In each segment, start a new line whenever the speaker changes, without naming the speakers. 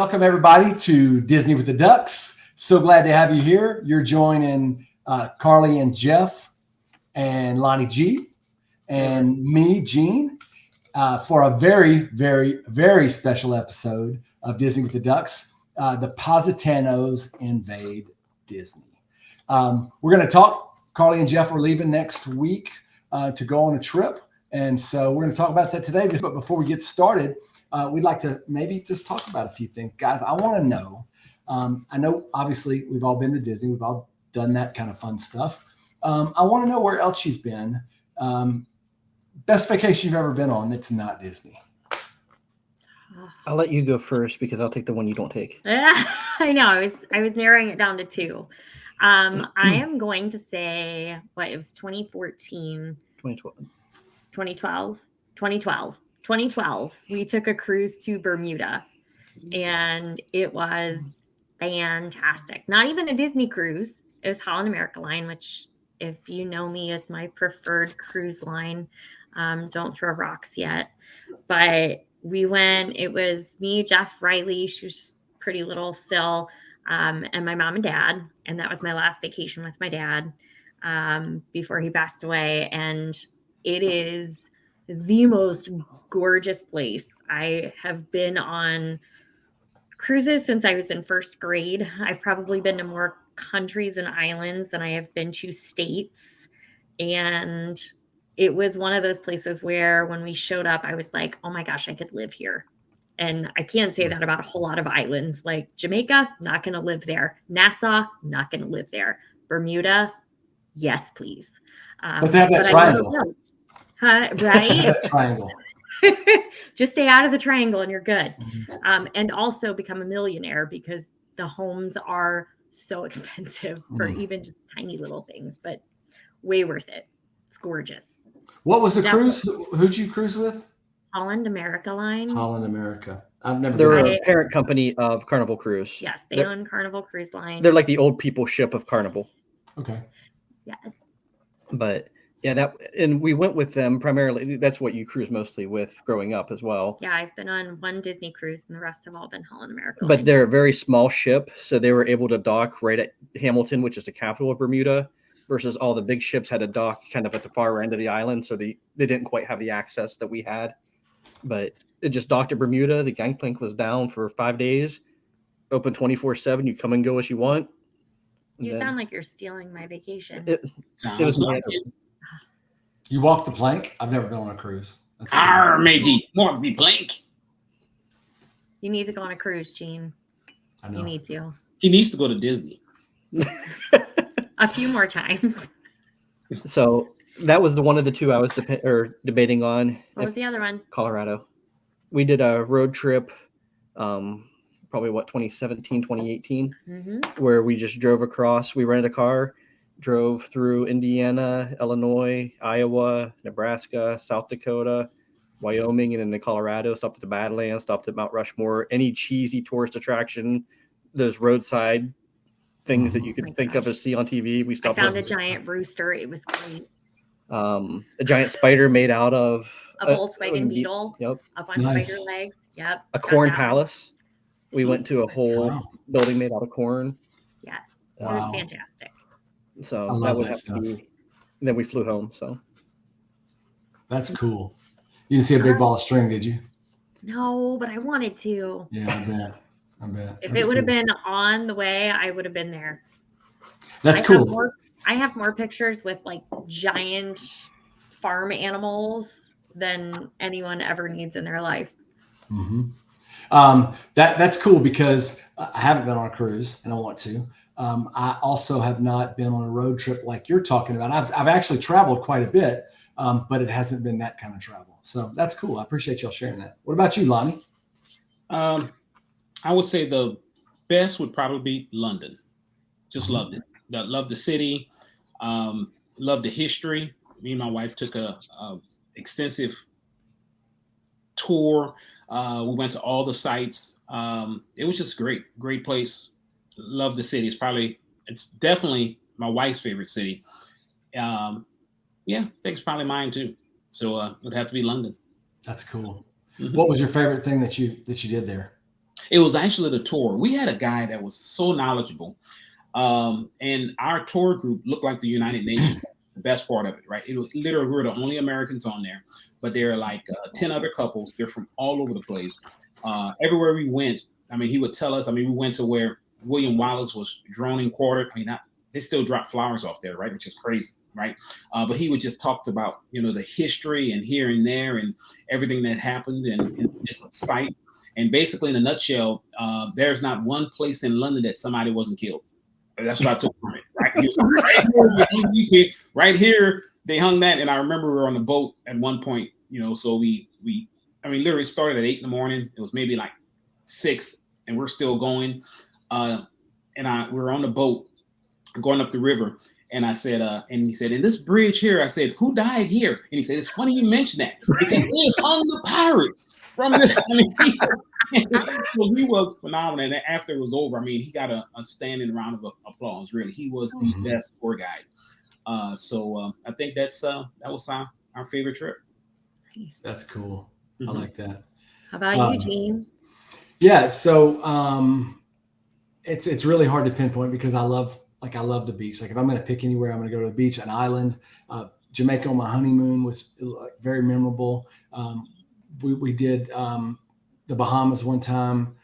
welcome everybody to Disney with the Ducks. So glad to have you here. You're joining Carly and Jeff and Lonnie G and me, Gene, for a very, very, very special episode of Disney with the Ducks. The Positanos invade Disney. We're going to talk. Carly and Jeff are leaving next week to go on a trip. And so we're going to talk about that today. But before we get started, we'd like to maybe just talk about a few things. Guys, I want to know, I know obviously we've all been to Disney. We've all done that kind of fun stuff. I want to know where else you've been. Best vacation you've ever been on that's not Disney.
I'll let you go first because I'll take the one you don't take.
I know. I was narrowing it down to two. I am going to say it was 2014. 2012. We took a cruise to Bermuda and it was fantastic. Not even a Disney cruise. It was Holland America Line, which if you know me is my preferred cruise line. Don't throw rocks yet. But we went, it was me, Jeff, Riley. She was just pretty little still. And my mom and dad. And that was my last vacation with my dad before he passed away. And it is the most gorgeous place. I have been on cruises since I was in first grade. I've probably been to more countries and islands than I have been to states. And it was one of those places where when we showed up, I was like, oh my gosh, I could live here. And I can't say that about a whole lot of islands. Like Jamaica, not going to live there. Nassau, not going to live there. Bermuda, yes, please.
But they have that triangle.
Right?
That triangle.
Just stay out of the triangle and you're good.
Mm-hmm.
And also become a millionaire because the homes are so expensive for even just tiny little things, but way worth it. It's gorgeous.
What was the cruise? Who'd you cruise with?
Holland America Line.
Holland America. I've never.
They're a parent company of Carnival Cruise.
Yes, they own Carnival Cruise Line.
They're like the old people ship of Carnival.
Okay.
Yes.
But yeah, and we went with them primarily. That's what you cruise mostly with growing up as well.
Yeah, I've been on one Disney cruise and the rest have all been Holland America Line.
But they're a very small ship, so they were able to dock right at Hamilton, which is the capital of Bermuda, versus all the big ships had to dock kind of at the far end of the island, so they didn't quite have the access that we had. But it just docked at Bermuda. The gangplank was down for 5 days, open 24/7. You come and go as you want.
You sound like you're stealing my vacation.
It was like it.
You walked the plank? I've never been on a cruise.
Matey, walk the plank.
You need to go on a cruise, Gene.
I know.
You need to.
He needs to go to Disney.
A few more times.
So that was the one of the two I was debating on.
What was the other one?
Colorado. We did a road trip, probably 2017, 2018, where we just drove across. We rented a car, drove through Indiana, Illinois, Iowa, Nebraska, South Dakota, Wyoming, and then to Colorado. Stopped at the Badlands, stopped at Mount Rushmore. Any cheesy tourist attraction, those roadside things that you could think of as see on TV. We stopped.
I found a giant rooster. It was great.
A giant spider made out of
a Volkswagen Beetle.
Yep.
Up on spider legs. Yep.
A corn palace. We went to a whole building made out of corn.
Yes. It was fantastic.
So that would have to be. And then we flew home. So
that's cool. You didn't see a big ball of string, did you?
No, but I wanted to.
Yeah, I bet.
If it would have been on the way, I would have been there.
That's cool.
I have more pictures with like giant farm animals than anyone ever needs in their life.
Mm-hmm. That's cool because I haven't been on a cruise and I want to. I also have not been on a road trip like you're talking about. I've actually traveled quite a bit, but it hasn't been that kind of travel. So that's cool. I appreciate y'all sharing that. What about you, Lonnie?
I would say the best would probably be London. Just loved it. Loved the city. Loved the history. Me and my wife took a extensive tour. We went to all the sites. It was just great place. Love the city. It's definitely my wife's favorite city. Yeah, I think it's probably mine too. So it would have to be London.
That's cool. Mm-hmm. What was your favorite thing that you did there?
It was actually the tour. We had a guy that was so knowledgeable. And our tour group looked like the United Nations. The best part of it, right? It was literally, we were the only Americans on there, but there are like 10 other couples. They're from all over the place. Everywhere we went, I mean, he would tell us. I mean, we went to where William Wallace was droning quartered. I mean, they still drop flowers off there, right? Which is crazy, right? But he would just talk about, the history and here and there and everything that happened in this site. And basically, in a nutshell, there's not one place in London that somebody wasn't killed. That's what I took from it. Right? He was like, right here, they hung that. And I remember we were on the boat at one point, so we literally started at 8 a.m. It was maybe like 6 and we're still going. And we were on the boat going up the river. And I said, and he said, in this bridge here, I said, who died here? And he said, it's funny you mentioned that because they hung the pirates from this. So he was phenomenal. And after it was over, he got a standing round of applause. Really, he was the best tour guide. So I think that was our favorite trip.
Nice.
That's cool. I like that.
How about you, Gene?
Yeah. So it's really hard to pinpoint because I love the beach. Like if I'm going to pick anywhere, I'm going to go to the beach, an island. Jamaica on my honeymoon was very memorable. We did the Bahamas one time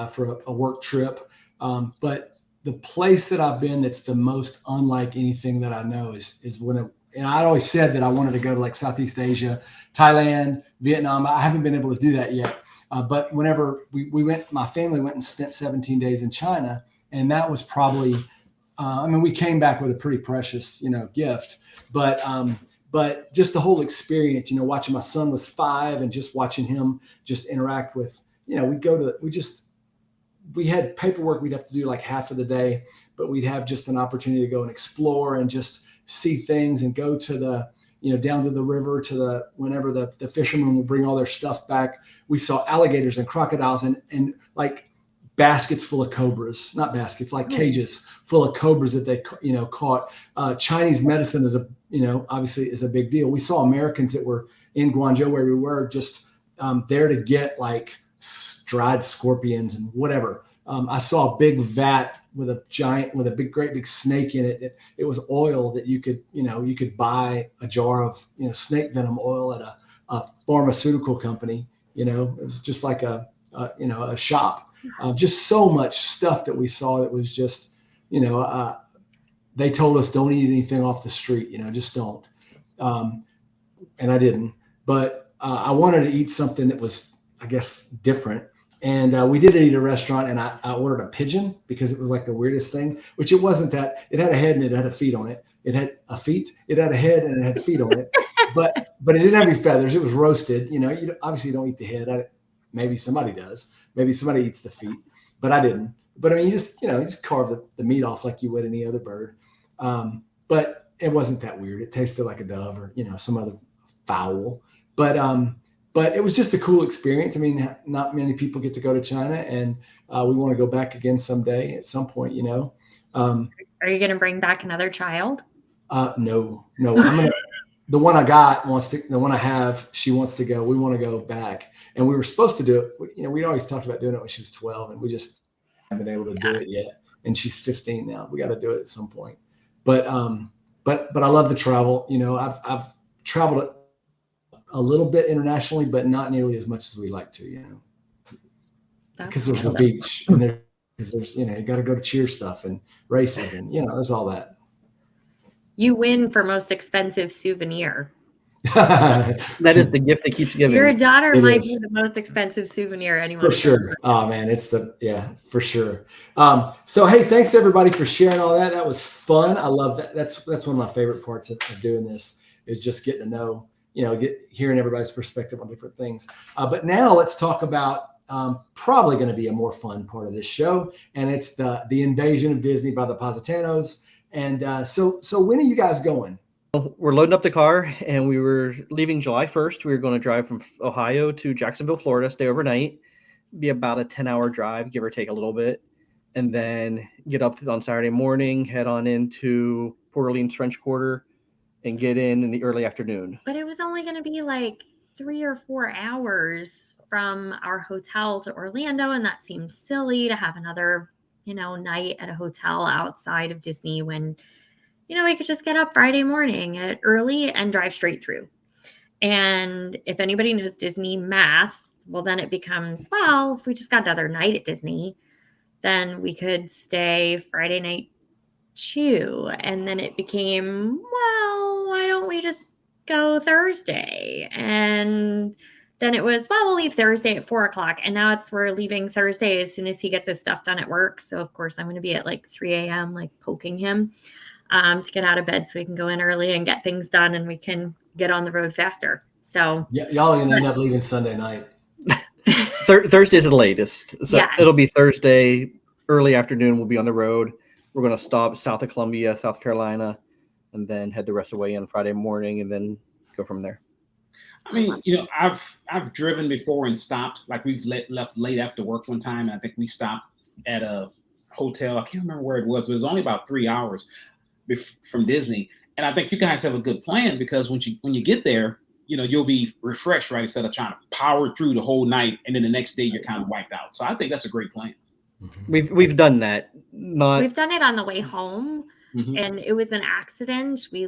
for a work trip. But the place that I've been that's the most unlike anything that I know is when and I always said that I wanted to go to like Southeast Asia, Thailand, Vietnam. I haven't been able to do that yet. But whenever we went, my family went and spent 17 days in China. And that was probably, we came back with a pretty precious, gift, but just the whole experience, watching my son was 5 and just watching him just interact with, we had paperwork we'd have to do like half of the day, but we'd have just an opportunity to go and explore and just see things and go to the, down to the river whenever the fishermen will bring all their stuff back. We saw alligators and crocodiles and like baskets full of cobras, not baskets, like cages full of cobras that they, caught. Chinese medicine is obviously is a big deal. We saw Americans that were in Guangzhou where we were just there to get like dried scorpions and whatever. I saw a big vat with a great big snake in it. It was oil that you could buy a jar of, snake venom oil at a pharmaceutical company. It was just like a shop. Just so much stuff that we saw that was just, they told us don't eat anything off the street, just don't. And I didn't, but I wanted to eat something that was, I guess, different. And we did eat at a restaurant and I ordered a pigeon because it was like the weirdest thing, which it wasn't that. It had a head and it had a feet on it. It had a feet, it had a head and it had feet on it, but it didn't have any feathers. It was roasted. You obviously don't eat the head. Maybe somebody does. Maybe somebody eats the feet, but I didn't. But you just carve the meat off like you would any other bird. But it wasn't that weird. It tasted like a dove or, some other fowl. But it was just a cool experience. Not many people get to go to China, and we want to go back again someday at some point,
Are you going to bring back another child?
No. The one I got the one I have, she wants to go. We want to go back. And we were supposed to do it. We'd always talked about doing it when she was 12 and we just haven't been able to do it yet. And she's 15 now. We got to do it at some point. But I love to travel. I've traveled a little bit internationally, but not nearly as much as we like to, because there's the beach and there's, you got to go to cheer stuff and races and, there's all that.
You win for most expensive souvenir.
That is the gift that keeps giving.
Your daughter might
is.
be the most expensive souvenir anyone.
For sure. Oh man, for sure. So hey, thanks everybody for sharing all that. That was fun. I love that. That's one of my favorite parts of doing this is just getting to know, hearing everybody's perspective on different things. But now let's talk about probably going to be a more fun part of this show, and it's the invasion of Disney by the Positanos. And so when are you guys going?
We're loading up the car, and we were leaving July 1st. We were going to drive from Ohio to Jacksonville, Florida, stay overnight, be about a 10-hour drive, give or take a little bit, and then get up on Saturday morning, head on into Port Orleans French Quarter, and get in the early afternoon.
But it was only going to be like 3 or 4 hours from our hotel to Orlando, and that seemed silly to have another, night at a hotel outside of Disney when, we could just get up Friday morning early and drive straight through. And if anybody knows Disney math, well, then it becomes, well, if we just got another night at Disney, then we could stay Friday night too. And then it became, well, why don't we just go Thursday? And then it was, well, we'll leave Thursday at 4:00. And now we're leaving Thursday as soon as he gets his stuff done at work. So of course I'm going to be at like 3 a.m. like poking him to get out of bed so we can go in early and get things done and we can get on the road faster. So
yeah, y'all are gonna end up leaving Sunday night.
Thursday's the latest. So
Yeah.
it'll be Thursday early afternoon. We'll be on the road. We're going to stop south of Columbia, South Carolina, and then head the rest of the way on Friday morning and then go from there.
I mean, I've driven before and stopped. Like we've left late after work one time, and I think we stopped at a hotel. I can't remember where it was, but it was only about 3 hours from Disney. And I think you guys have a good plan because when you get there, you'll be refreshed, right? Instead of trying to power through the whole night and then the next day you're kind of wiped out. So I think that's a great plan.
We've done that.
We've done it on the way home, and it was an accident. We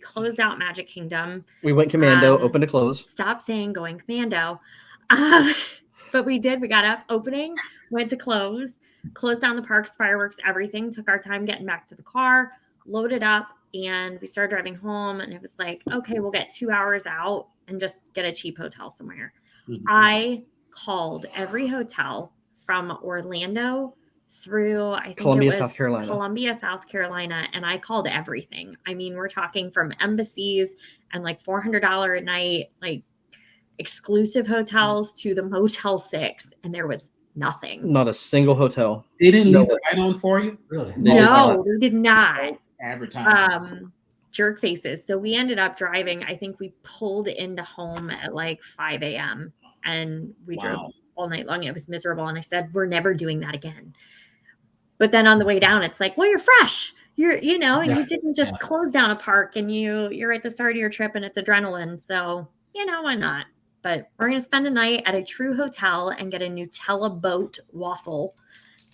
closed out Magic Kingdom.
We went commando, open to close.
Stop saying going commando. But we did. We got up, opening, went to closed down the parks, fireworks, everything. Took our time getting back to the car, loaded up, and we started driving home. And it was like, okay, we'll get 2 hours out and just get a cheap hotel somewhere. I called every hotel from Orlando through, I think
Columbia,
it was
South Carolina.
Columbia, South Carolina. And I called everything. I mean, we're talking from embassies and like $400 a night, like exclusive hotels to the Motel 6. And there was nothing.
Not a single hotel.
They didn't leave the light on for you?
Really?
No, they did not.
Advertising.
Jerk faces. So we ended up driving. I think we pulled into home at like 5 a.m. and we drove all night long. It was miserable. And I said, we're never doing that again. But then on the way down, it's like, well, you're fresh. And you didn't just close down a park and you're at the start of your trip and it's adrenaline. So, why not? But we're going to spend a night at a true hotel and get a Nutella boat waffle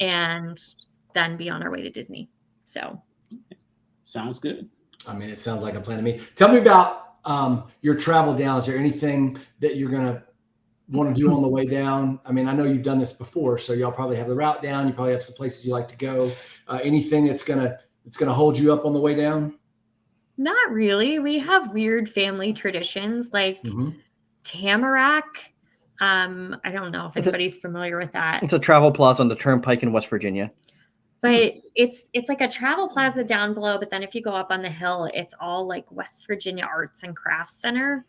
and then be on our way to Disney. So.
Sounds good.
I mean, it sounds like a plan to me. Tell me about your travel down. Is there anything that you're going to want to do on the way down? I mean, I know you've done this before, so y'all probably have the route down. You probably have some places you like to go. Anything that's going to hold you up on the way down?
Not really. We have weird family traditions like Tamarack. I don't know if anybody's familiar with that.
It's a travel plaza on the Turnpike in West Virginia.
But it's like a travel plaza down below. But then if you go up on the hill, it's all like West Virginia Arts and Crafts Center.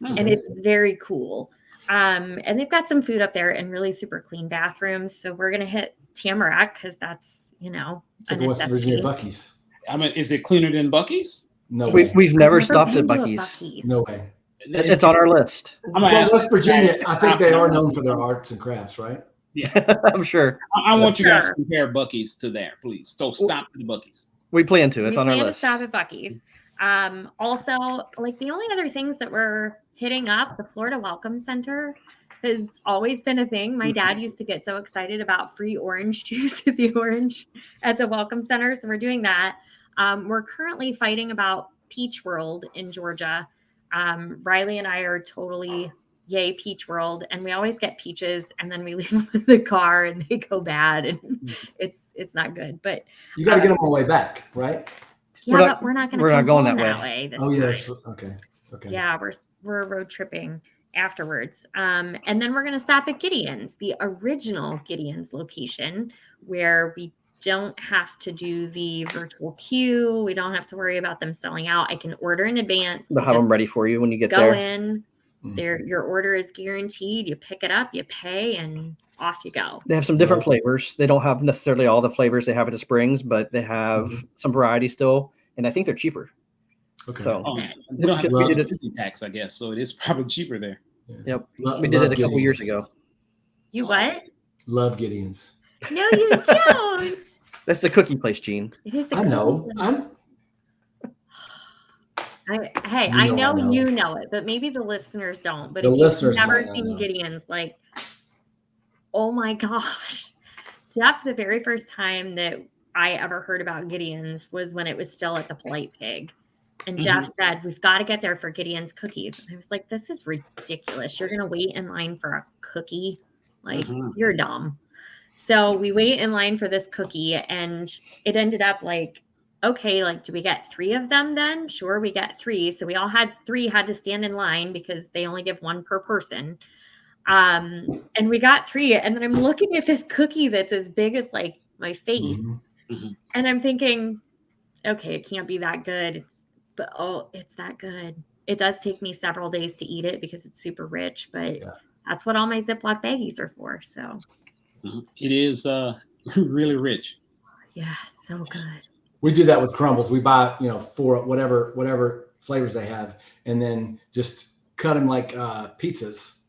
And it's very cool. And they've got some food up there and really super clean bathrooms. So we're going to hit Tamarack because that's,
it's like West Virginia Buc-ee's.
I mean, is it cleaner than Buc-ee's?
No way.
We've never stopped at Buc-ee's.
No way.
It's on our list.
West Virginia, I think they are known for their arts and crafts, right?
Yeah,
I'm sure.
I want you guys to compare Buc-ee's to there, please. So stop at the Buc-ee's.
We plan to. It's on our list.
Stop at Buc-ee's. Also, like the only other things that we're hitting up, the Florida Welcome Center has always been a thing. My dad used to get so excited about free orange juice at the Welcome Center. So we're doing that. We're currently fighting about Peach World in Georgia. Riley and I are totally yay Peach World, and we always get peaches and then we leave them in the car and they go bad and it's not good. But
you got to get them on the way back, right?
Yeah, but we're not going that
way. Oh yeah, okay.
Yeah, we're road tripping afterwards. And then we're going to stop at Gideon's, the original Gideon's location, where we don't have to do the virtual queue. We don't have to worry about them selling out. I can order in advance.
They'll have them ready for you when you get
there.
Go
in. Your order is guaranteed. You pick it up, you pay, and off you go.
They have some different flavors. They don't have necessarily all the flavors they have at the Springs, but they have some variety still, and I think they're cheaper.
Okay.
So
they don't have to pay the Disney tax, I guess. So it is probably cheaper there.
Yep. We did it a couple years ago.
You what?
Love Gideon's.
No, you don't.
That's the cookie place, Gene.
I know.
I know you know it, but maybe the listeners don't. But
The
if
listeners
you've never
might not
seen
know.
Gideon's, like, oh my gosh. Jeff, the very first time that I ever heard about Gideon's was when it was still at the Polite Pig. And Jeff said, we've got to get there for Gideon's cookies. And I was like, this is ridiculous. You're going to wait in line for a cookie? Like, you're dumb. So we wait in line for this cookie, and it ended up like, okay, like, do we get 3 of them then? Sure, we get 3. So we all had 3, had to stand in line because they only give 1 per person. And we got 3. And then I'm looking at this cookie that's as big as like my face. And I'm thinking, okay, it can't be that good. But it's that good. It does take me several days to eat it because it's super rich, but that's what all my Ziploc baggies are for. So
it is really rich.
Yeah, so good.
We do that with crumbles. We buy, 4 whatever flavors they have, and then just cut them like pizzas,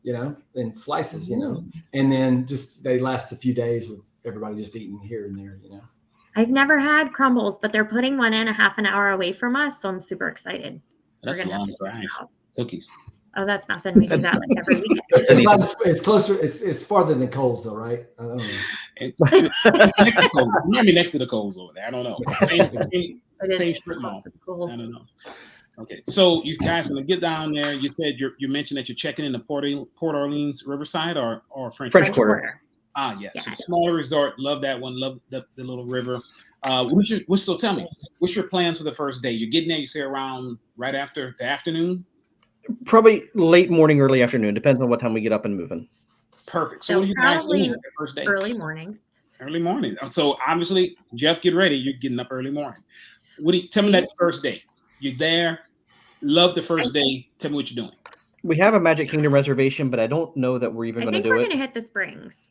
in slices, and then just they last a few days with everybody just eating here and there,
I've never had crumbles, but they're putting one in a half an hour away from us, so I'm super excited.
That's a long drive. Cookies.
Oh, that's nothing. We do that like every weekend.
It's closer. It's farther than Cole's, though, right? I don't know.
It's next to Cole's. You might be next to the Cole's over there. I don't know. Same strip mall. I don't know. Okay, so you guys going to get down there. You said you mentioned that you're checking in the Port Orleans Riverside or French
Quarter.
Yes. Yeah. So smaller resort. Love that one. Love the little river. So tell me, what's your plans for the first day? You're getting there, you say around right after the afternoon?
Probably late morning, early afternoon. Depends on what time we get up and moving.
Perfect. So what are you guys doing the first day?
Early morning.
Early morning. So obviously, Jeff, get ready. You're getting up early morning. Tell me that first day. You're there. Love the first day. Tell me what you're doing.
We have a Magic Kingdom reservation, but I don't know that we're even going to do it.
I think we're going to hit the Springs.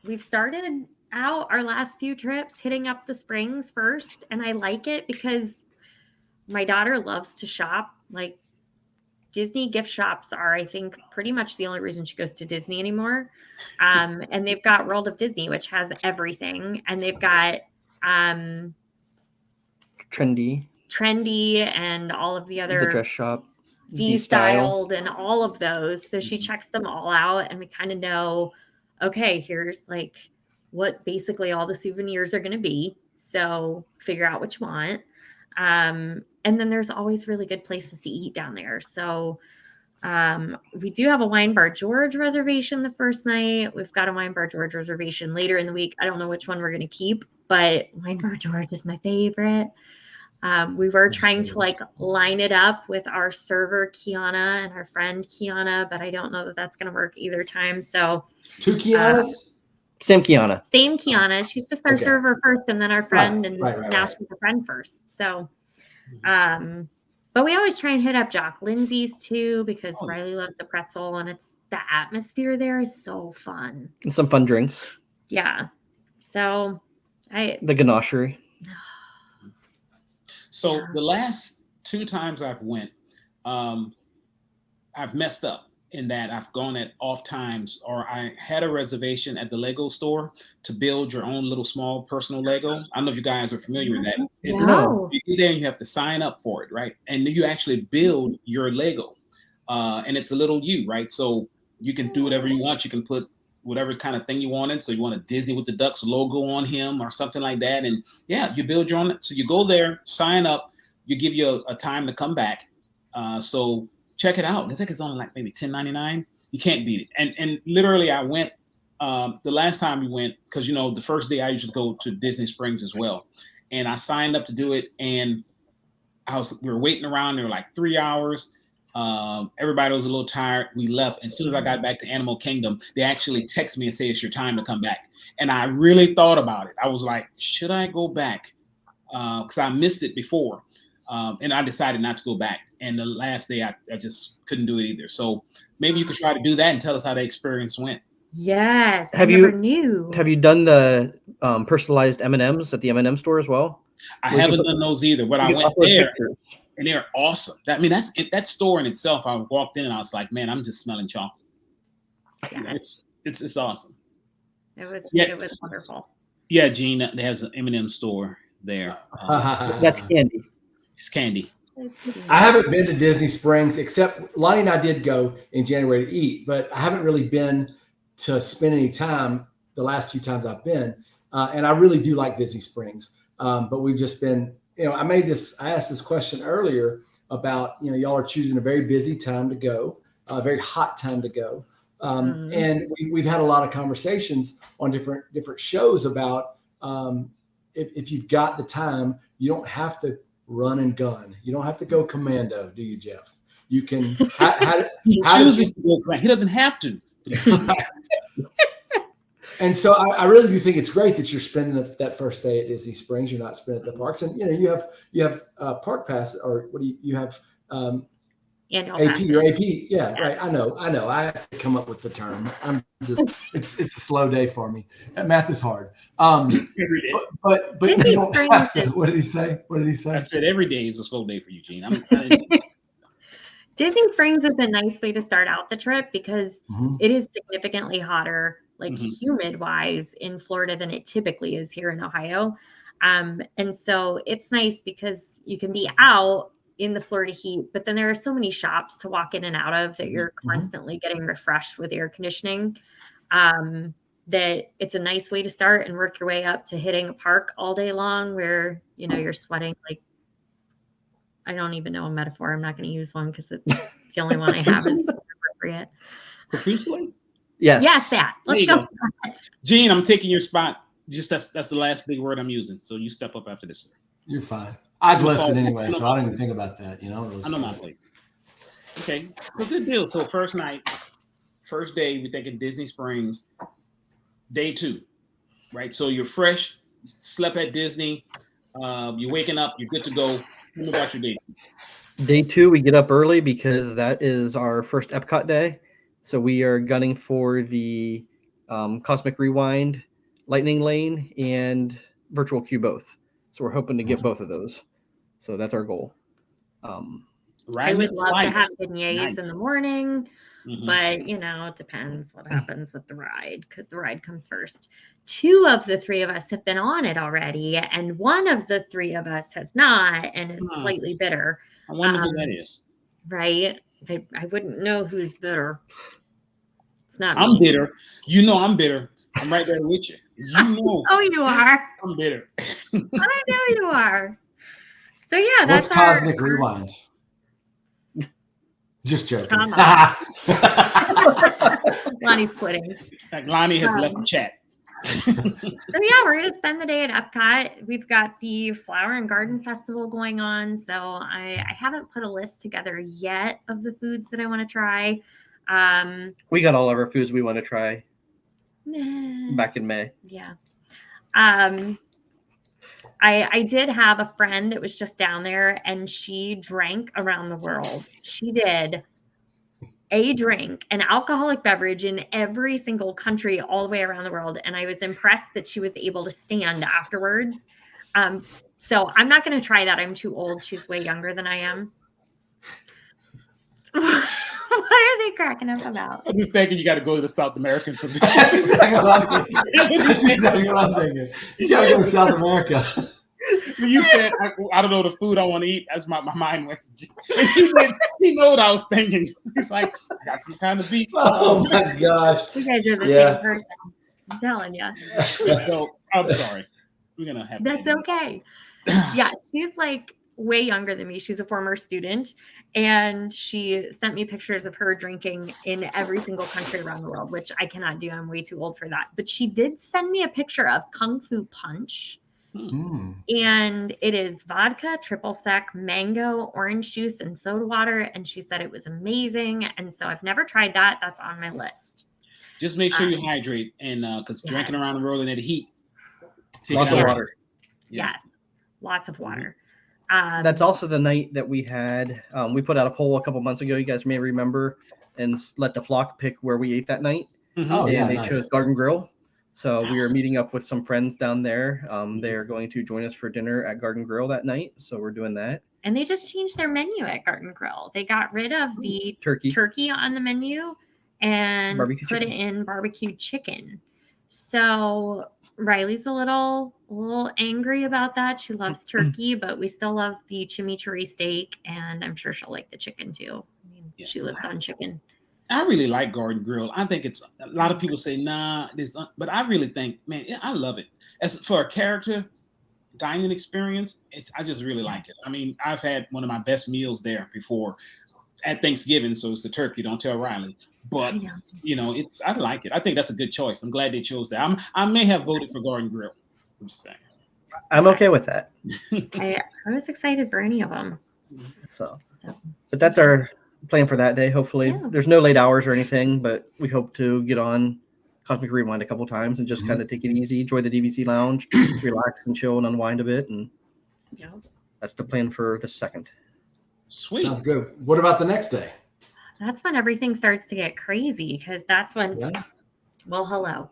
We've started out our last few trips hitting up the Springs first, and I like it because my daughter loves to shop. Like, Disney gift shops are, I think, pretty much the only reason she goes to Disney anymore. And they've got World of Disney, which has everything, and they've got
Trendy
and all of the other
the dress shop,
D-styled and all of those. So she checks them all out, and we kind of know, okay, here's like what basically all the souvenirs are going to be. So figure out what you want. And then there's always really good places to eat down there. So we do have a Wine Bar George reservation the first night. We've got a Wine Bar George reservation later in the week. I don't know which one we're going to keep, but Wine Bar George is my favorite. We were trying to like line it up with our server Kiana and our friend Kiana, but I don't know that that's going to work either time. So 2
Kianas?
Same Kiana.
Same Kiana. She's just our server first, and then our friend, now she's a friend first. So, but we always try and hit up Jock Lindsay's too, because Riley loves the pretzel, and the atmosphere there is so fun.
And some fun drinks.
Yeah. So
the ganachery.
So the last 2 times I've went, I've messed up in that I've gone at off times, or I had a reservation at the Lego store to build your own little small personal Lego. I don't know if you guys are familiar with that. You get there and you have to sign up for it, right? And you actually build your Lego, and it's a little you, right? So you can do whatever you want. You can put whatever kind of thing you wanted. So you want a Disney with the Ducks logo on him or something like that. And yeah, you build your own. So you go there, sign up, you give you a time to come back. So check it out. I think it's only like maybe $10.99. You can't beat it. And literally I went the last time we went, because the first day I usually go to Disney Springs as well. And I signed up to do it, and we were waiting around there like 3 hours. Everybody was a little tired. We left. As soon as I got back to Animal Kingdom, they actually texted me and say, it's your time to come back. And I really thought about it. I was like, should I go back? Because I missed it before. And I decided not to go back. And the last day, I just couldn't do it either. So maybe you could try to do that and tell us how the experience went.
Yes.
Have you done the personalized M&Ms at the M&M store as well?
I haven't done those either, but I went there. Pictures. And they're awesome. That's that store in itself. I walked in and I was like, man, I'm just smelling chocolate.
Yes.
It's awesome.
It was wonderful.
Yeah, Gene, there's an M&M store there.
That's candy.
It's candy.
I haven't been to Disney Springs except Lonnie and I did go in January to eat, but I haven't really been to spend any time the last few times I've been. And I really do like Disney Springs. But we've just been, I asked this question earlier about, y'all are choosing a very busy time to go, a very hot time to go. And we've had a lot of conversations on different shows about if you've got the time, you don't have to run and gun. You don't have to go commando, do you, Jeff? You can.
He chooses to go commando. He doesn't have to.
And so I really do think it's great that you're spending that first day at Disney Springs. You're not spending at the parks, and you have park pass, or what do you have? AP or AP, yeah, right. I know. I have to come up with the term. I'm just it's a slow day for me. Math is hard. But you don't have to. What did he say?
I said every day is a slow day for you, Gene.
Disney Springs is a nice way to start out the trip because it is significantly hotter, like humid wise, in Florida than it typically is here in Ohio. And so it's nice because you can be out in the Florida heat, but then there are so many shops to walk in and out of that you're constantly getting refreshed with air conditioning, that it's a nice way to start and work your way up to hitting a park all day long where, you're sweating. Like, I don't even know a metaphor. I'm not going to use one because it's the only one I have is appropriate.
Profusely?
Yes.
Yes, that. Let's go.
Gene, I'm taking your spot. Just that's the last big word I'm using. So you step up after this.
You're fine. I'd listen anyway, so I don't even think about that.
I know my place. Okay, so good deal. So first night, first day, we're thinking Disney Springs. Day 2, right? So you're fresh, slept at Disney, you're waking up, you're good to go. Tell me about your day.
Day 2, we get up early because that is our first Epcot day. So we are gunning for the Cosmic Rewind, Lightning Lane, and Virtual Queue both. So we're hoping to get both of those. So that's our goal.
I would love to have beignets in the morning, but it depends what happens with the ride because the ride comes first. 2 of the 3 of us have been on it already, and 1 of the 3 of us has not and is slightly bitter.
I wonder who that is.
Right? I wouldn't know who's bitter. It's not
I'm
me.
bitter. I'm bitter. I'm right there with you.
Oh, you are.
I'm bitter.
I know you are. So yeah,
that's Cosmic Rewind. Just joking.
Lonnie's quitting.
Like Lonnie has left the chat.
So yeah, we're gonna spend the day at Epcot. We've got the Flower and Garden Festival going on. So I haven't put a list together yet of the foods that I want to try.
We got all of our foods we want to try back in May.
Yeah. I did have a friend that was just down there and she drank around the world. She did a drink, an alcoholic beverage in every single country all the way around the world. And I was impressed that she was able to stand afterwards. So I'm not going to try that. I'm too old. She's way younger than I am. What are they cracking up about?
I'm just thinking you got to go to the South American.
That's exactly what I'm thinking. You got to go to South America.
When you said, I don't know the food I want to eat, that's my mind went to G. He know what I was thinking. He's like, I got some kind of beef.
Oh my gosh.
You guys are the same person. I'm telling you.
So I'm sorry. We're going to have
That's okay. Yeah, she's like way younger than me. She's a former student, and she sent me pictures of her drinking in every single country around the world, which I cannot do. I'm way too old for that. But she did send me a picture of Kung Fu Punch. And it is vodka, triple sec, mango, orange juice, and soda water. And she said it was amazing. And so I've never tried that. That's on my list.
Just make sure you hydrate, and because drinking around the world in that heat.
Lots of water.
Yes, lots of water.
That's also the night that we had. We put out a poll a couple months ago. You guys may remember, and let the flock pick where we ate that night.
Oh,
and
yeah,
they
nice.
chose Garden Grill. So we are meeting up with some friends down there. They are going to join us for dinner at Garden Grill that night. So we're doing that.
And they just changed their menu at Garden Grill. They got rid of the turkey on the menu and put it in barbecue chicken. So Riley's a little angry about that. She loves turkey, but we still love the chimichurri steak, and I'm sure she'll like the chicken too. I mean,
Yeah.
she lives on chicken.
I really like Garden Grill. I think it's a lot of people say nah, but I really think, man, I love it. As for a character dining experience, I just really like it. I mean, I've had one of my best meals there before at Thanksgiving, so it's the turkey. Don't tell Riley, but I like it. I think that's a good choice. I'm glad they chose that. I may have voted for Garden Grill. I'm just saying.
I'm okay with that.
I was excited for any of them.
So, but that's our plan for that day. Hopefully, there's no late hours or anything, but we hope to get on Cosmic Rewind a couple times and just kind of take it easy, enjoy the DVC lounge, relax and chill and unwind a bit, and that's the plan for the 2nd.
Sweet. Sounds good. What about the next day?
That's when everything starts to get crazy, because that's when, well, hello.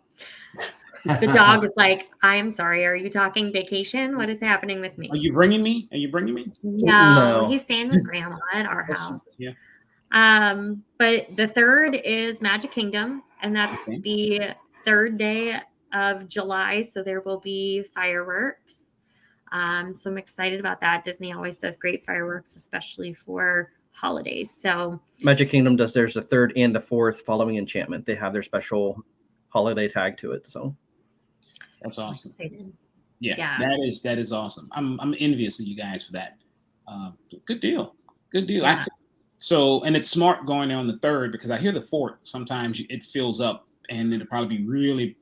The dog is like, I'm sorry, are you talking vacation? What is happening with me?
Are you bringing me?
No. He's staying with Grandma at our house.
Yeah.
But the 3rd is Magic Kingdom, and that's the 3rd day of July, so there will be fireworks. So I'm excited about that. Disney always does great fireworks, especially for holidays. So
Magic Kingdom does theirs the 3rd and the 4th following Enchantment. They have their special holiday tag to it. So
that's awesome. Yeah, that is awesome. I'm envious of you guys for that. Good deal.
Yeah.
And it's smart going there on the 3rd, because I hear the 4th sometimes it fills up, and it'll probably be really,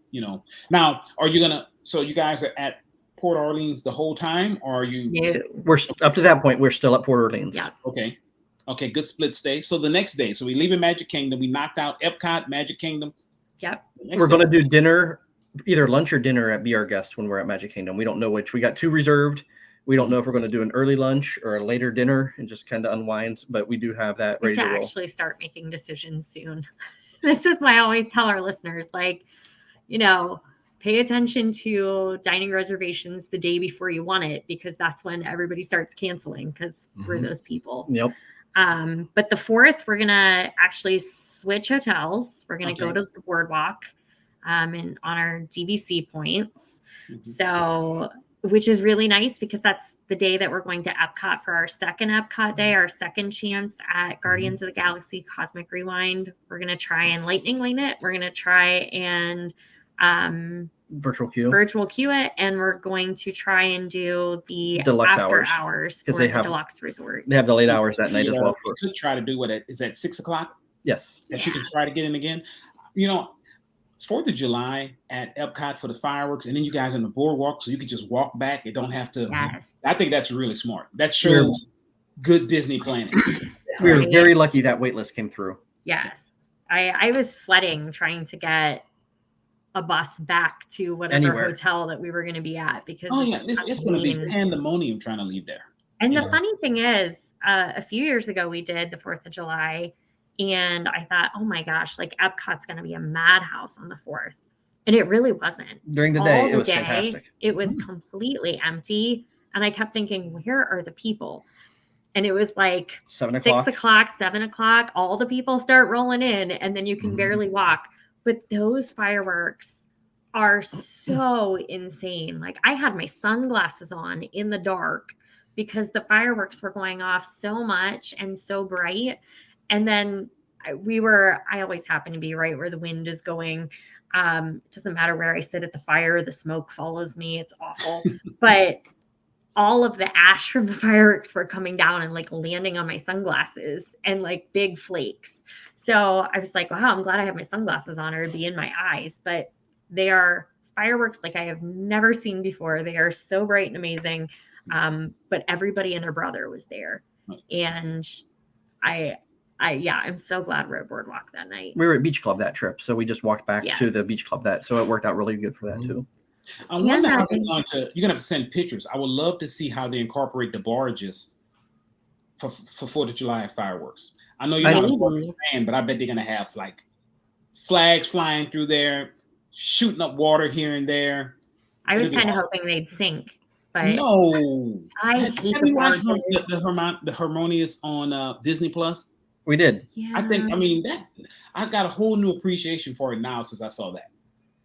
Now, are you gonna? So you guys are at Port Orleans the whole time, or are you?
No.
We're up to that point. We're still at Port Orleans.
Yeah.
Okay. Good split stay. So the next day, we leave in Magic Kingdom. We knocked out Epcot, Magic Kingdom.
Yep.
We're going to do dinner, either lunch or dinner at Be Our Guest when we're at Magic Kingdom. We don't know which. We got 2 reserved. We don't know if we're going to do an early lunch or a later dinner and just kind of unwind, but we do have that ready to roll.
Actually start making decisions soon. This is why I always tell our listeners, pay attention to dining reservations the day before you want it, because that's when everybody starts canceling, because we're those people.
Yep.
But the 4th, we're going to actually switch hotels. We're going to go to the boardwalk and on our DVC points. So, which is really nice, because that's the day that we're going to Epcot for our 2nd Epcot day, our 2nd chance at Guardians of the Galaxy Cosmic Rewind. We're going to try and lightning lane it. We're going to try and
virtual queue
it, and we're going to try and do the
deluxe
after hours
because they have
deluxe resort.
They have the late hours that night as well.
You could try to do is that 6 o'clock?
Yes.
That you can try to get in again. 4th of July at Epcot for the fireworks, and then you guys on the boardwalk, so you can just walk back. You don't have to.
Yes.
I think that's really smart. That shows good Disney planning.
We were very lucky that wait list came through.
Yes. I was sweating trying to get a bus back to whatever hotel that we were going to be at, because
it's going to be pandemonium trying to leave there.
And the funny thing is, a few years ago we did the 4th of July, and I thought, oh my gosh, Epcot's going to be a madhouse on the 4th. And it really wasn't.
During the day, it was fantastic.
It was completely empty. And I kept thinking, where are the people? And it was
7
o'clock. 6 o'clock, 7 o'clock, all the people start rolling in, and then you can barely walk. But those fireworks are so insane. I had my sunglasses on in the dark because the fireworks were going off so much and so bright. And then I always happen to be right where the wind is going. It doesn't matter where I sit at the fire, the smoke follows me. It's awful. But all of the ash from the fireworks were coming down and landing on my sunglasses and big flakes. So I was like, wow, I'm glad I have my sunglasses on, or it'd be in my eyes. But they are fireworks like I have never seen before. They are so bright and amazing. But everybody and their brother was there. And I'm so glad we're at Boardwalk that night.
We were at Beach Club that trip, so we just walked back to the Beach Club so it worked out really good for that too.
I wonder how you're going to have to send pictures. I would love to see how they incorporate the barges for 4th of July fireworks. I know you're not a barge fan, but I bet they're going to have flags flying through there, shooting up water here and there.
I was kind of hoping they'd sink. But
no,
I hate
the barges. The Harmonious on Disney Plus.
We did.
Yeah.
I think. I got a whole new appreciation for it now since I saw that.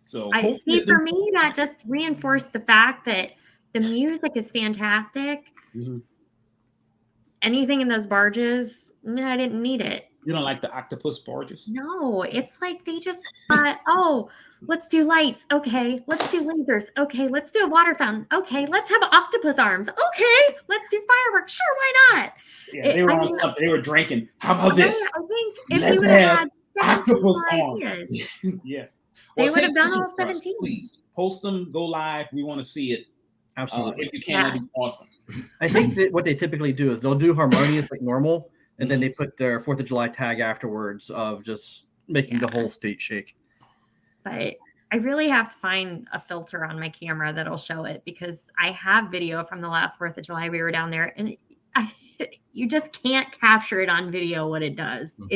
So
I
hopefully
see. For me, that just reinforced the fact that the music is fantastic.
Mhm.
Anything in those barges, I didn't need it.
You don't like the octopus barges?
No, it's like they just thought, oh, let's do lights. Okay, let's do lasers. Okay, let's do a water fountain. Okay, let's have octopus arms. Okay, let's do fireworks. Sure, why not?
Yeah, they were on something. They were drinking. How about this?
I think if
Let's
we would
have
have had 17
octopus
more
arms.
ideas,
Yeah.
they
Well,
would
take
have done
pictures
all
for us,
17.
please. Post them. Go live. We want to see it.
Absolutely.
If you can, that'd be awesome.
I think that what they typically do is they'll do harmonious like normal, and then
Mhm.
they put their 4th of July tag afterwards of just making the whole state shake.
But I really have to find a filter on my camera that'll show it, because I have video from the last 4th of July. We were down there, and you just can't capture it on video what it does.
Mhm.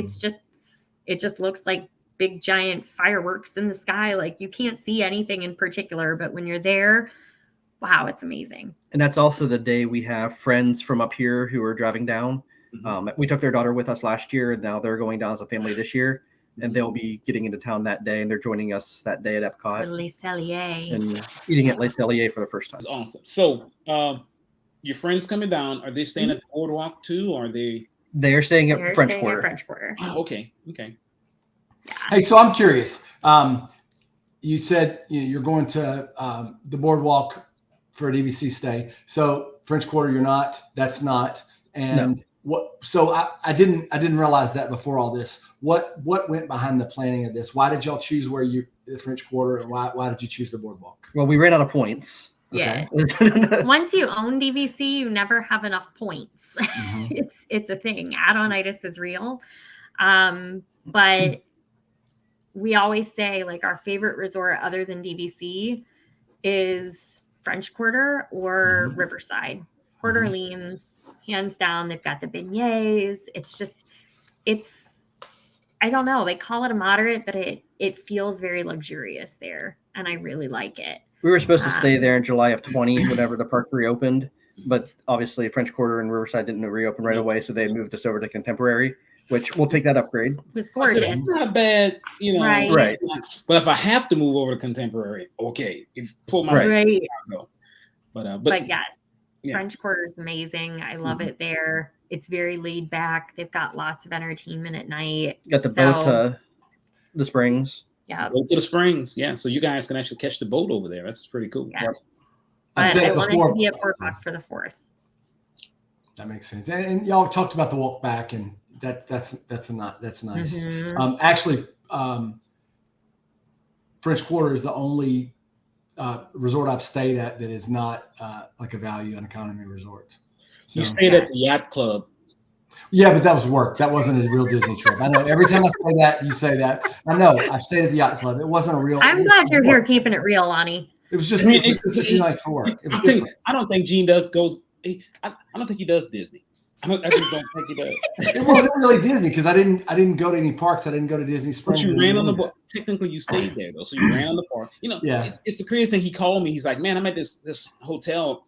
It just looks like big giant fireworks in the sky. Like you can't see anything in particular, but when you're there, wow, it's amazing.
And that's also the day we have friends from up here who are driving down. We took their daughter with us last year, and now they're going down as a family this year, and they'll be getting into town that day, and they're joining us that day at Epcot
Le Cellier.
and eating at Le Cellier for the first time.
That's awesome. So, your friends coming down, are they staying at the boardwalk too? Or are they?
They're staying at
They're
French
staying
Quarter.
at French Quarter.
Oh, okay. Okay.
Hey, so I'm curious. You said you're going to the boardwalk for a DVC stay. So French Quarter, you're not. That's not. And what? So I didn't realize that before all this. What went behind the planning of this? Why did y'all choose the French Quarter, and why did you choose the boardwalk?
Well, we ran out of points.
Yes.
Okay.
Once you own DVC, you never have enough points.
Mhm.
It's a thing. Add-on-itis is real. But we always say, like, our favorite resort other than DVC is French Quarter or Riverside. Port Orleans, hands down. They've got the beignets. It's I don't know. They call it a moderate, but it feels very luxurious there, and I really like it.
We were supposed to stay there in July of 20, whenever the park reopened, but obviously French Quarter and Riverside didn't reopen right away, so they moved us over to Contemporary, which we'll take that upgrade.
It was gorgeous.
It's not bad,
Right.
Right.
But if I have to move over to Contemporary, okay, pull my
Right.
go. But
yes,
yeah.
French Quarter is amazing. I love it there. It's very laid back. They've got lots of entertainment at night.
Got the boat to the Springs.
Yeah.
Go to the Springs. Yeah. So you guys can actually catch the boat over there. That's pretty cool.
Yes.
Yep.
But
said
I
it
wanted
before.
to be at Boardwalk for the 4th.
That makes sense. And y'all talked about the walk back, and that's nice.
Mhm.
Actually, French Quarter is the only resort I've stayed at that is not like a value and economy resort. So,
You stayed at the yacht club.
yeah, but that was work. That wasn't a real Disney trip. I know every time I say that, you say that. I know I stayed at the yacht club. It wasn't a real.
I'm glad you're here keeping it real, Lonnie.
It was just,
I mean,
it was just a few nights for work. It was
I think-
different.
I don't think Gene goes. I don't think he does Disney. I just don't think he does.
It wasn't really Disney because I didn't go to any parks. I didn't go to Disney
But
Springs.
you ran on the boat. Technically, you stayed there though, so you ran on the park.
Yeah.
It's the craziest thing. He called me. He's like, "Man, I'm at this hotel.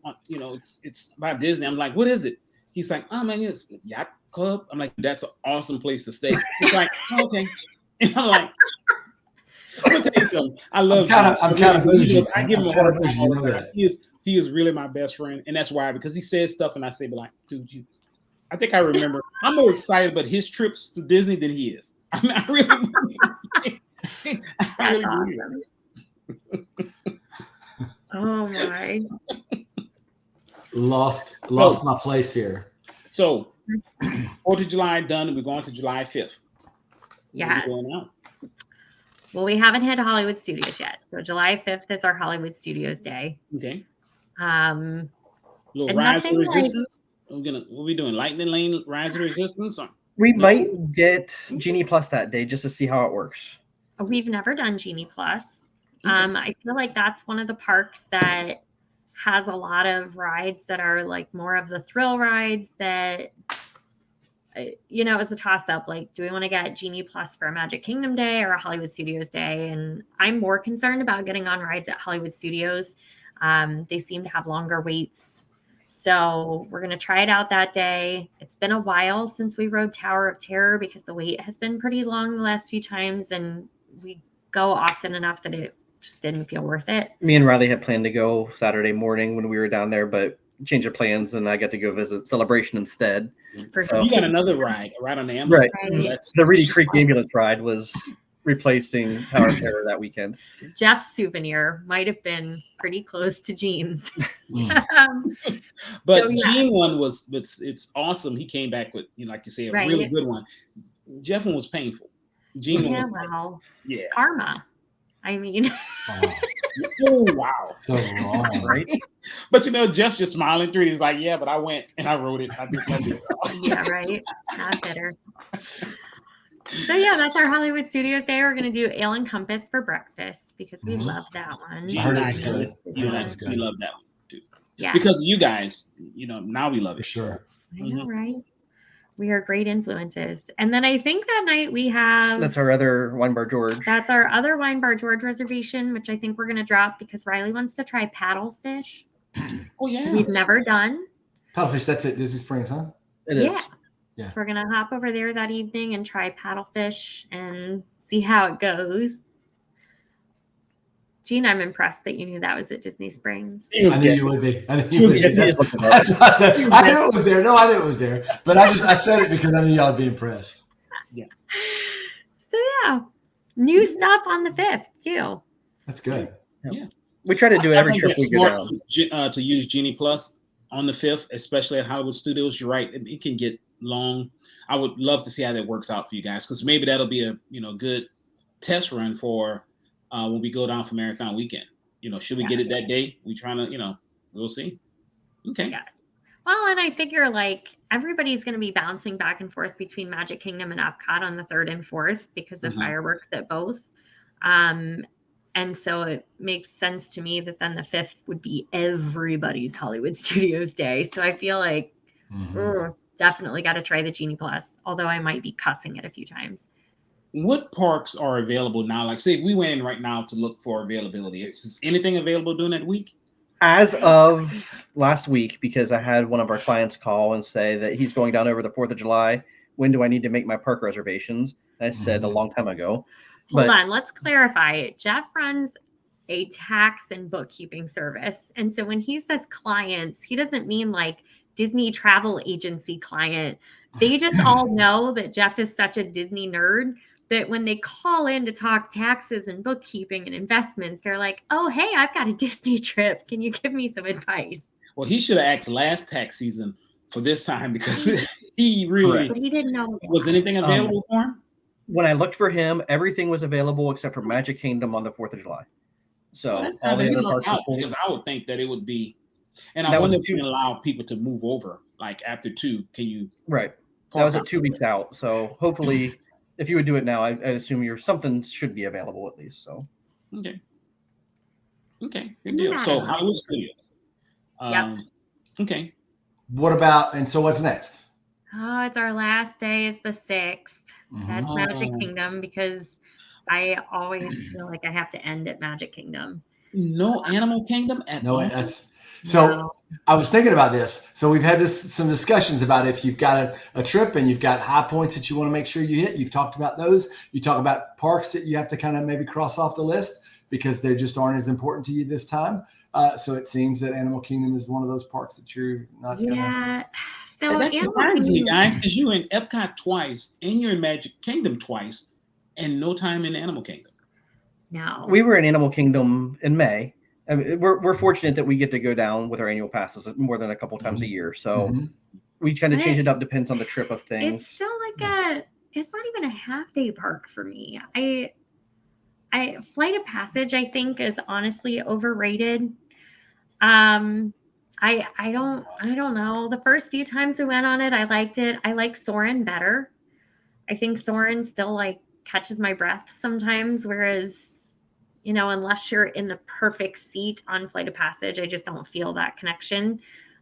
It's by Disney." I'm like, "What is it?" He's like, "Oh man, it's yacht club." I'm like, "That's an awesome place to stay." He's like, oh, "Okay," and I'm like, "I'm gonna tell you something. I love.
I'm kind of bougie.
I give him a
I'm kinda
hard time
bougie,
all
you
the
know
time.
that.
He is really my best friend, and that's why, because he says stuff and I say, "But like, dude, I think I remember. I'm more excited about his trips to Disney than he is. I mean, I really
That's awesome. Oh my.
Lost my place here.
So, 4th of July done, and we're going to July 5th.
Yes.
What are we doing now?
Well, we haven't hit Hollywood Studios yet. So July 5th is our Hollywood Studios day.
Okay.
Um,
Little
and
rise of
nothing like-
resistance. What are we doing? Lightning Lane rise of resistance? Or?
We might get Genie Plus that day just to see how it works.
We've never done Genie Plus.
Okay.
I feel like that's one of the parks that has a lot of rides that are like more of the thrill rides that, it was a toss up. Like, do we want to get Genie Plus for a Magic Kingdom day or a Hollywood Studios day? And I'm more concerned about getting on rides at Hollywood Studios. They seem to have longer waits. So we're going to try it out that day. It's been a while since we rode Tower of Terror because the wait has been pretty long the last few times, and we go often enough that it just didn't feel worth it.
Me and Riley had planned to go Saturday morning when we were down there, but change of plans, and I got to go visit Celebration instead.
So
you got another ride on the ambulance.
Right.
Right.
That's
The Reedy Creek ambulance ride was replacing Tower of Terror that weekend.
Jeff's souvenir might have been pretty close to Gene's.
But
So, yeah.
Gene one was it's awesome. He came back with, like you say, a really
Right.
good one. Jeff one was painful. Gene
Yeah,
was
well,
yeah.
karma. I mean,
Oh wow.
So wrong.
Right?
But Jeff's just smiling through it. He's like, yeah, but I went and I wrote it. I just loved it.
yeah, right. Not bitter. So yeah, that's our Hollywood Studios Day. We're gonna do Ale and Compass for breakfast because we
Mhm.
love that one.
I heard it was good.
You
Yeah,
know,
it's good.
we love that one too.
Yeah,
Because of you guys, now we love
For
it.
sure.
I know, right? We are great influences. And then I think that night we have
That's our other Wine Bar George.
that's our other Wine Bar George reservation, which I think we're gonna drop because Riley wants to try paddlefish.
Oh yeah.
We've never done.
Paddlefish, that's it. Disney Springs, huh?
It is.
Yeah.
Yeah.
So we're gonna hop over there that evening and try paddlefish and see how it goes. Gene, I'm impressed that you knew that was at Disney Springs.
I knew you would be. I knew you would be.
Yeah, you just looked it up.
That's what I said. I knew it was there. No, I knew it was there. But I said it because I knew y'all would be impressed.
So yeah, new stuff on the 5th too.
That's good.
We try to do
I
every
think
trip
it's
we go
smart
down.
to use Genie Plus on the 5th, especially at Hollywood Studios. You're right; it can get long. I would love to see how that works out for you guys, because maybe that'll be a good test run for when we go down for Marathon Weekend. Should we get it that day? We trying to, we'll see. Okay.
Yes. Well, and I figure like everybody's going to be bouncing back and forth between Magic Kingdom and Epcot on the 3rd and 4th because of fireworks at both. And so it makes sense to me that then the 5th would be everybody's Hollywood Studios Day. So I feel like definitely got to try the Genie Plus, although I might be cussing it a few times.
What parks are available now? Like, say, if we went in right now to look for availability, is anything available during that week?
As of last week, because I had one of our clients call and say that he's going down over the 4th of July. When do I need to make my park reservations? I said a long time ago.
Hold on, let's clarify. Jeff runs a tax and bookkeeping service. And so when he says clients, he doesn't mean like Disney travel agency client. They just all know that Jeff is such a Disney nerd that when they call in to talk taxes and bookkeeping and investments, they're like, oh, hey, I've got a Disney trip. Can you give me some advice?
Well, he should have asked last tax season for this time, because he really
But he didn't know.
was anything available for him.
When I looked for him, everything was available except for Magic Kingdom on the 4th of July. So
That's
all
how
the
they
other
look
parks were
out,
full.
because I would think that it would be, and I
That was
wonder if you can allow people to move over, like after 2, can you?
Right. That was at 2 weeks out. So hopefully, if you would do it now, I'd assume something should be available at least. So
Okay, good deal. So Hollywood Studios. Okay.
What about, and so what's next?
Oh, it's our last day is the 6th. That's Magic Kingdom, because I always feel like I have to end at Magic Kingdom.
No Animal Kingdom at all?
So I was thinking about this. So we've had some discussions about if you've got a trip and you've got high points that you want to make sure you hit. You've talked about those. You talk about parks that you have to kind of maybe cross off the list because they just aren't as important to you this time. So it seems that Animal Kingdom is one of those parks that you're not going to.
Yeah. So
that surprises me, guys, because you're in Epcot twice and you're in Magic Kingdom twice, and no time in Animal Kingdom.
No.
we were in Animal Kingdom in May. I mean, we're fortunate that we get to go down with our annual passes more than a couple times a year. So we kind of change it up, depends on the trip of things.
It's still like it's not even a half-day park for me. I Flight of Passage, I think, is honestly overrated. I don't know. The first few times we went on it, I liked it. I like Soarin' better. I think Soarin' still like catches my breath sometimes, whereas, unless you're in the perfect seat on Flight of Passage, I just don't feel that connection.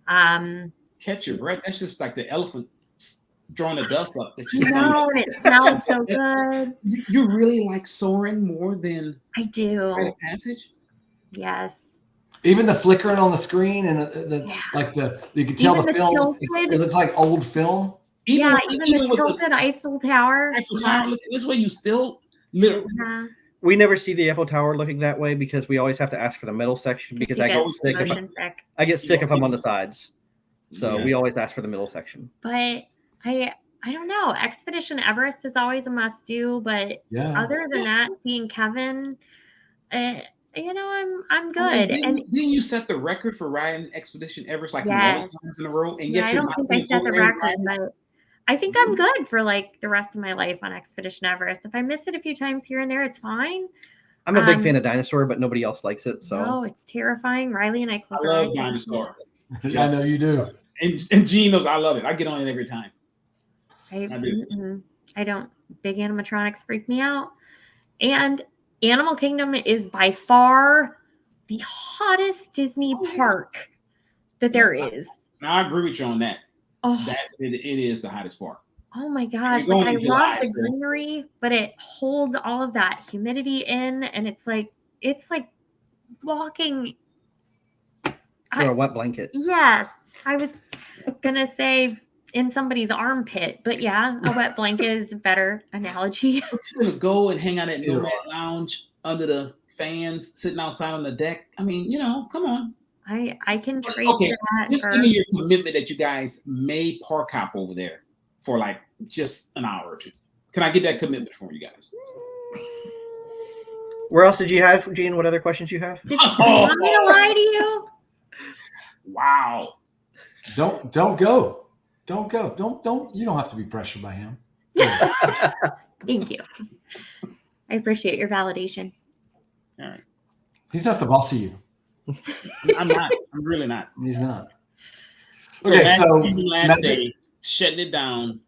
Catch your breath. That's just like the elephant drawing the dust up. That you
No, and it smells so good.
You really like Soarin' more than
I do.
Flight of Passage?
Yes.
Even the flickering on the screen and you can tell
Even
the
the
film.
tilted-
It looks like old film.
Even the tilted Eiffel Tower.
Eiffel Tower. Look, this way you still literally.
We never see the Eiffel Tower looking that way because we always have to ask for the middle section because I get sick if I'm on the sides. So we always ask for the middle section.
But I don't know. Expedition Everest is always a must do, but other than that, seeing Kevin, I'm good.
Didn't you set the record for riding Expedition Everest like 11 times in a row? And yet
I don't think I set the record, but I think I'm good for like the rest of my life on Expedition Everest. If I miss it a few times here and there, it's fine.
I'm a big fan of Dinosaur, but nobody else likes it. So
no, it's terrifying. Riley and I close
I
our
love
eyes.
Dinosaur.
I know you do.
And Gene knows I love it. I get on it every time.
I don't. Big animatronics freak me out. And Animal Kingdom is by far the hottest Disney park that there is.
I agree with you on that.
Oh,
that it is the hottest park.
Oh my gosh. Like, I love the greenery, but it holds all of that humidity in, and it's like walking
through a wet blanket.
Yes. I was gonna say in somebody's armpit, but yeah, a wet blanket is a better analogy.
You're gonna go and hang out at Nomad Lounge under the fans, sitting outside on the deck. I mean, come on.
I can trade that.
Just give me your commitment that you guys may park hop over there for like just an hour or two. Can I get that commitment from you guys?
Where else did you have, Gene? What other questions you have?
Did you want me to lie to you?
Wow.
Don't go. Don't go. Don't. You don't have to be pressured by him.
Thank you. I appreciate your validation.
All right.
He's not the boss of you.
I'm not. I'm really not.
He's not.
Okay, so last day, shutting it down.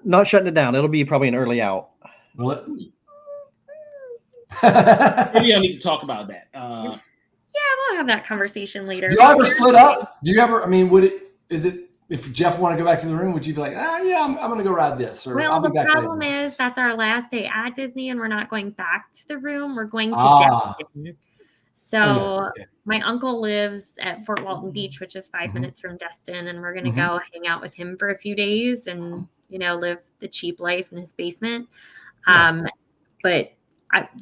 Not shutting it down. It'll be probably an early out.
Will
Maybe I need to talk about that.
Yeah, we'll have that conversation later.
Do you ever split up? Do you ever? I mean, if Jeff want to go back to the room, would you be like, yeah, I'm going to go ride this? Or
well,
I'll be
the
back
problem
later.
is that's our last day at Disney, and we're not going back to the room. We're going to Destin. So my uncle lives at Fort Walton Beach, which is 5 minutes from Destin, and we're going to go hang out with him for a few days and, live the cheap life in his basement. But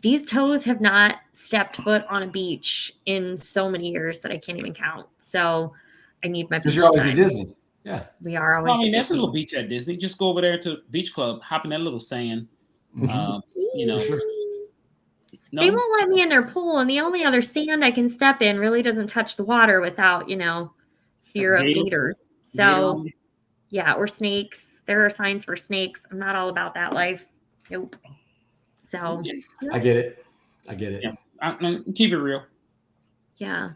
these toes have not stepped foot on a beach in so many years that I can't even count. So I need my beach
because you're always
time.
at Disney. Yeah,
we are always.
I mean, that's a little beach at Disney. Just go over there to Beach Club, hop in that little sand.
Sure.
No? They won't let me in their pool, and the only other sand I can step in really doesn't touch the water without, fear of gators. So, or snakes. There are signs for snakes. I'm not all about that life. Nope. So
I get it.
Yeah, keep it real.
Yeah.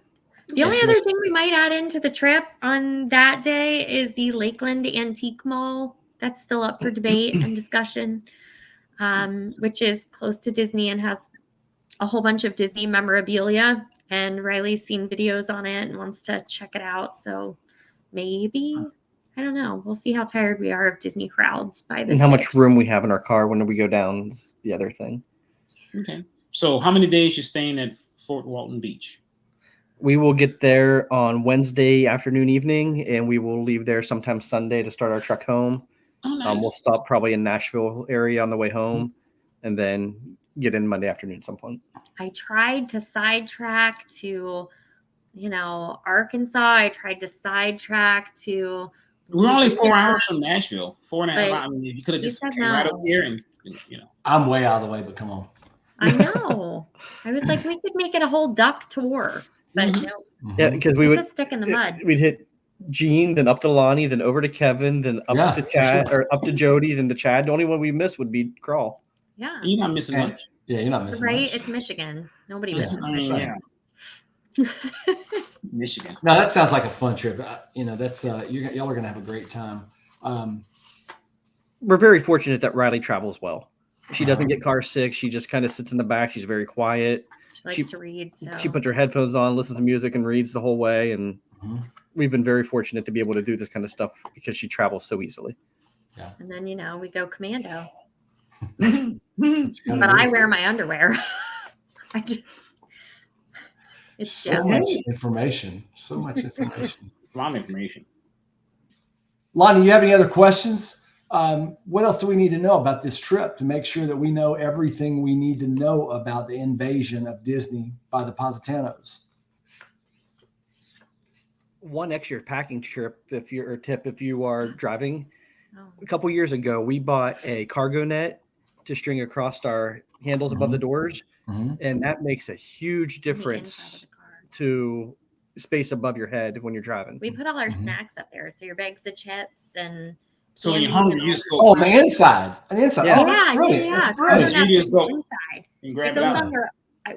The only other thing we might add into the trip on that day is the Lakeland Antique Mall. That's still up for debate and discussion, which is close to Disney and has a whole bunch of Disney memorabilia. And Riley's seen videos on it and wants to check it out. So maybe, I don't know. We'll see how tired we are of Disney crowds by the
And how much room we have in our car when we go down is the other thing.
Okay. So how many days you staying at Fort Walton Beach?
We will get there on Wednesday afternoon, evening, and we will leave there sometime Sunday to start our trek home.
Oh, nice.
We'll stop probably in Nashville area on the way home, and then get in Monday afternoon at some point.
I tried to sidetrack to, Arkansas. I tried to sidetrack to.
We're only 4 hours from Nashville. 4.5 hours. I mean, you could have just came right up here and.
I'm way out of the way, but come on.
I know. I was like, we could make it a whole duck tour, but no.
Yeah, because we would
stick in the mud.
We'd hit Gene, then up to Lonnie, then over to Kevin, then up to Chad, or up to Jody, then to Chad. The only one we missed would be Crawl.
Yeah,
you're not missing much.
Yeah, you're not missing
much.
Right,
it's Michigan. Nobody misses Michigan.
Michigan.
No, that sounds like a fun trip. That's y'all are gonna have a great time.
We're very fortunate that Riley travels well. She doesn't get car sick. She just kind of sits in the back. She's very quiet.
She likes to read. So.
She puts her headphones on, listens to music, and reads the whole way. And we've been very fortunate to be able to do this kind of stuff because she travels so easily.
Yeah.
And then, we go commando. But I wear my underwear. It's
so much information. So much information.
A lot of information.
Lonnie, you have any other questions What else do we need to know about this trip to make sure that we know everything we need to know about the invasion of Disney by the Positanos?
One extra packing trip if you are driving.
Oh.
A couple years ago, we bought a cargo net to string across our handles above the doors, and that makes a huge difference to space above your head when you're driving.
We put all our snacks up there, so your bags of chips and
So when you're
candy
hungry,
and
you
all
just
that.
go.
Oh, on the inside. On the inside.
Yeah.
Oh, that's brilliant.
Yeah.
That's
Cargo
brilliant.
nets
You just
is
go
inside.
and
It
grab it
goes
out.
under.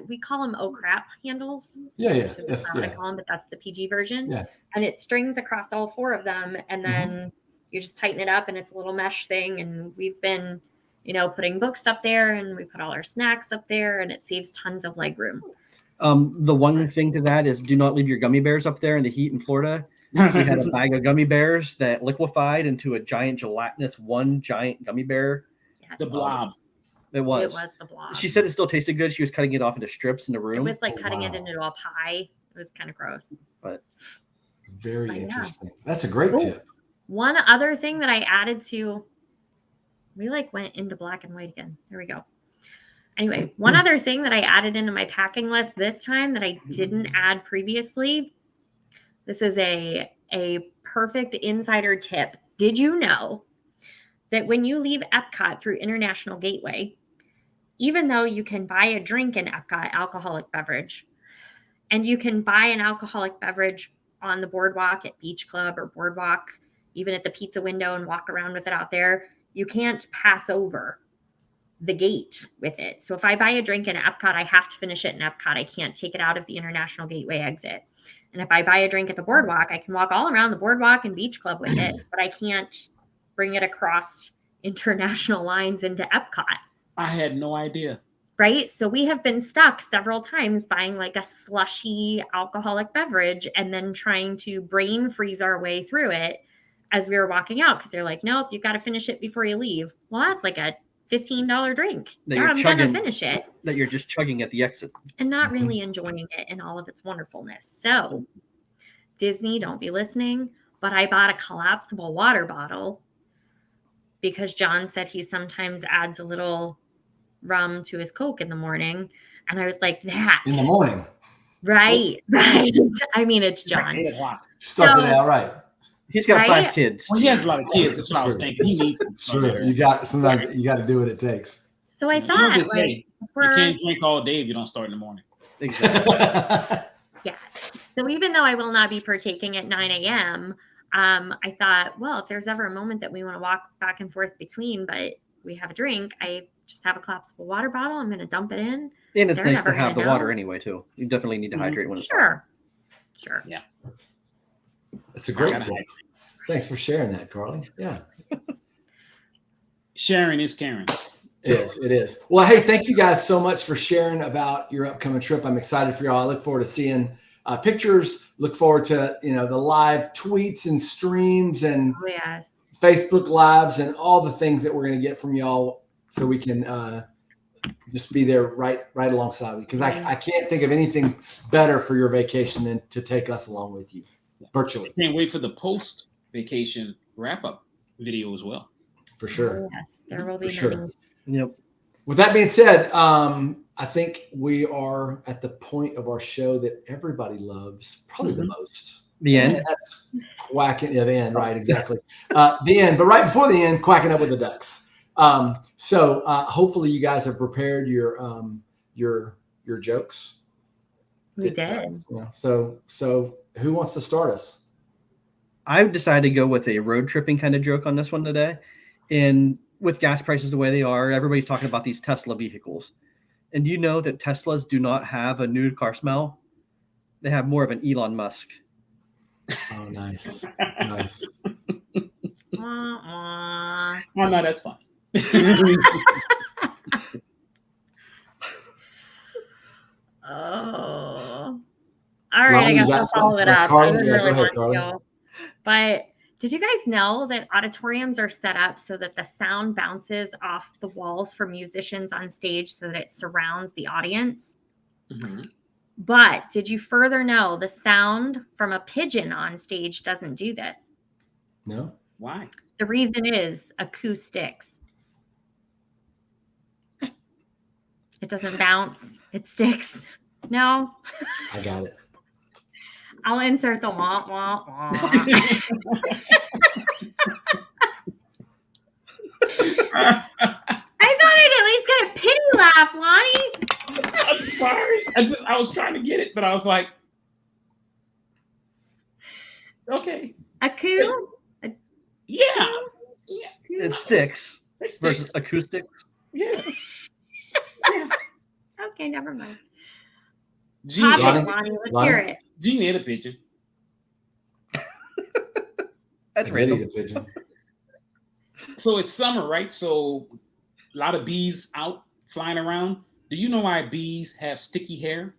We call them oh crap handles.
Yeah, yeah.
So that's not what I call them, but that's the PG version.
Yeah.
And it strings across all 4 of them, and then you just tighten it up, and it's a little mesh thing. And we've been, putting books up there, and we put all our snacks up there, and it saves tons of leg room.
The one thing to that is do not leave your gummy bears up there in the heat in Florida. We had a bag of gummy bears that liquefied into a giant gelatinous giant gummy bear.
Yes.
The blob.
It was
the blob.
She said it still tasted good. She was cutting it off into strips in the room.
It was like cutting it into a pie. It was kind of gross.
But
very
yeah.
interesting. That's a great tip.
One other thing that I added to, we went into black and white again. There we go. Anyway, one other thing that I added into my packing list this time that I didn't add previously. This is a perfect insider tip. Did you know that when you leave Epcot through International Gateway, even though you can buy a drink in Epcot, alcoholic beverage, and you can buy an alcoholic beverage on the boardwalk at Beach Club or Boardwalk, even at the pizza window and walk around with it out there, you can't pass over the gate with it. So if I buy a drink in Epcot, I have to finish it in Epcot. I can't take it out of the International Gateway exit. And if I buy a drink at the boardwalk, I can walk all around the boardwalk and Beach Club with it, but I can't bring it across international lines into Epcot.
I had no idea.
Right? So we have been stuck several times buying a slushy alcoholic beverage and then trying to brain freeze our way through it as we were walking out, because they're like, nope, you've got to finish it before you leave. Well, that's like a $15 drink. I'm going to finish it.
That you're just chugging at the exit.
And not really enjoying it in all of its wonderfulness. So Disney, don't be listening. But I bought a collapsible water bottle because John said he sometimes adds a little rum to his Coke in the morning. And I was like, that.
In the morning.
Right. I mean, it's John.
Started out right.
He's got 5 kids.
Well, he has a lot of kids. That's what I was thinking. He needs them.
Sure. Sometimes you got to do what it takes.
So I thought,
you can't drink all day if you don't start in the morning.
Exactly.
Yes. So even though I will not be partaking at 9 a.m., I thought, well, if there's ever a moment that we want to walk back and forth between, but we have a drink, I just have a collapsible water bottle. I'm going to dump it in.
And it's nice to have the water anyway, too. You definitely need to hydrate when it's
Sure.
Yeah.
That's a great tip. Thanks for sharing that, Carly. Yeah.
Sharing is caring.
It is. Well, hey, thank you guys so much for sharing about your upcoming trip. I'm excited for y'all. I look forward to seeing pictures. Look forward to, the live tweets and streams and Facebook lives and all the things that we're going to get from y'all so we can just be there right alongside you. Because I can't think of anything better for your vacation than to take us along with you virtually.
Can't wait for the post-vacation wrap-up video as well.
For sure.
Yes, there will be
sure.
Yep.
With that being said, I think we are at the point of our show that everybody loves, probably the most.
The end.
And that's quacking. Yeah, the end. Right. Exactly. The end. But right before the end, quacking up with the ducks. So hopefully you guys have prepared your jokes.
We did.
So who wants to start us?
I've decided to go with a road tripping kind of joke on this one today. And with gas prices the way they are, everybody's talking about these Tesla vehicles. And do you know that Teslas do not have a new car smell? They have more of an Elon Musk.
Oh, nice. Nice.
Oh, no, that's fine.
Oh. All right, I guess I'll follow it up. I didn't really want to. But did you guys know that auditoriums are set up so that the sound bounces off the walls for musicians on stage so that it surrounds the audience?
Mm-hmm.
But did you further know the sound from a pigeon on stage doesn't do this?
No.
Why?
The reason is acoustics. It doesn't bounce. It sticks. No.
I got it.
I'll insert the wah, wah, wah. I thought I'd at least get a pity laugh, Lonnie.
I'm sorry. I was trying to get it, but I was like, okay.
A coo?
Yeah.
It sticks
It sticks.
versus acoustic.
Yeah.
Okay, never mind.
Gene,
Topic,
Lonnie?
Lonnie. Let's
Lonnie?
hear it.
Gene ate a pigeon.
That's
I did
random.
eat a pigeon.
So it's summer, right? So a lot of bees out flying around. Do you know why bees have sticky hair?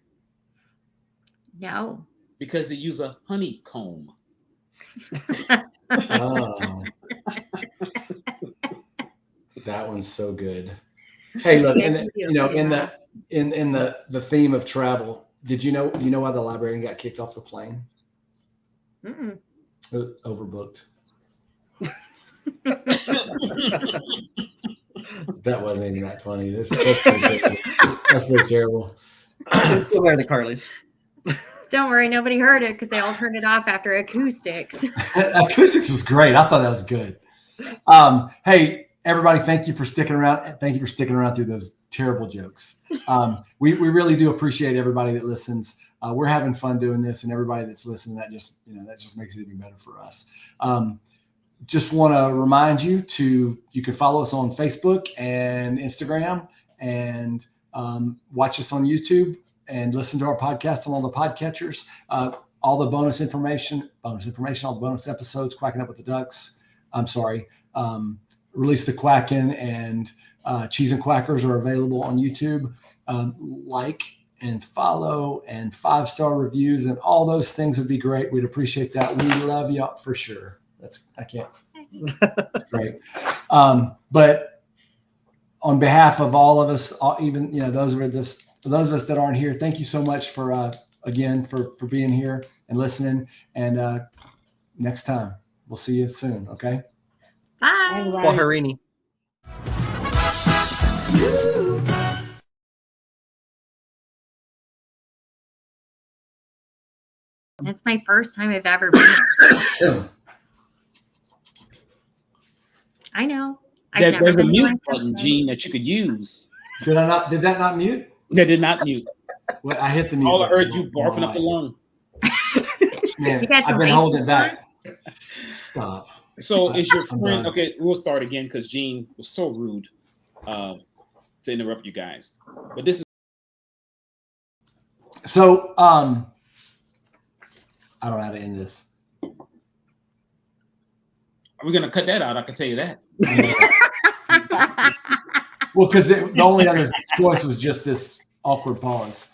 No.
Because they use a honeycomb.
Oh. That one's so good. Hey, look,
Yes,
and the,
you
you know,
do.
in the theme of travel, did you know why the librarian got kicked off the plane?
Mm-mm.
Overbooked. That wasn't even that funny. That's pretty terrible. That's pretty terrible.
Go back to Carly's.
Don't worry, nobody heard it because they all turned it off after acoustics.
Acoustics was great. I thought that was good. Hey, everybody, thank you for sticking around. Thank you for sticking around through those terrible jokes. We really do appreciate everybody that listens. We're having fun doing this, and everybody that's listening, that just makes it even better for us. Just want to remind you you can follow us on Facebook and Instagram, and watch us on YouTube, and listen to our podcast on all the podcatchers. All the bonus information, all the bonus episodes, Quacking Up with the Ducks. I'm sorry. Release the Quackin' and Cheese and Quackers are available on YouTube. Like and follow and 5-star reviews and all those things would be great. We'd appreciate that. We love you for sure. That's great. But on behalf of all of us, even those of us that aren't here, thank you so much for again for being here and listening. And next time we'll see you soon. Okay.
Bye.
Quaharini.
That's my first time I've ever been here. I know.
There's a
been to
mute
one
button,
cafe.
Gene, that you could use.
Did that not mute?
That did not mute.
Well, I hit the mute.
All I
button.
heard you barfing up the lung.
Man,
You got
I've
your
been
license
holding it
on?
back. Stop.
So is your
I'm
friend
done.
okay? We'll start again because Gene was so rude to interrupt you guys. But this is
So I don't know how to end this.
we're gonna cut that out. I can tell you that.
Well, because the only other choice was just this awkward pause.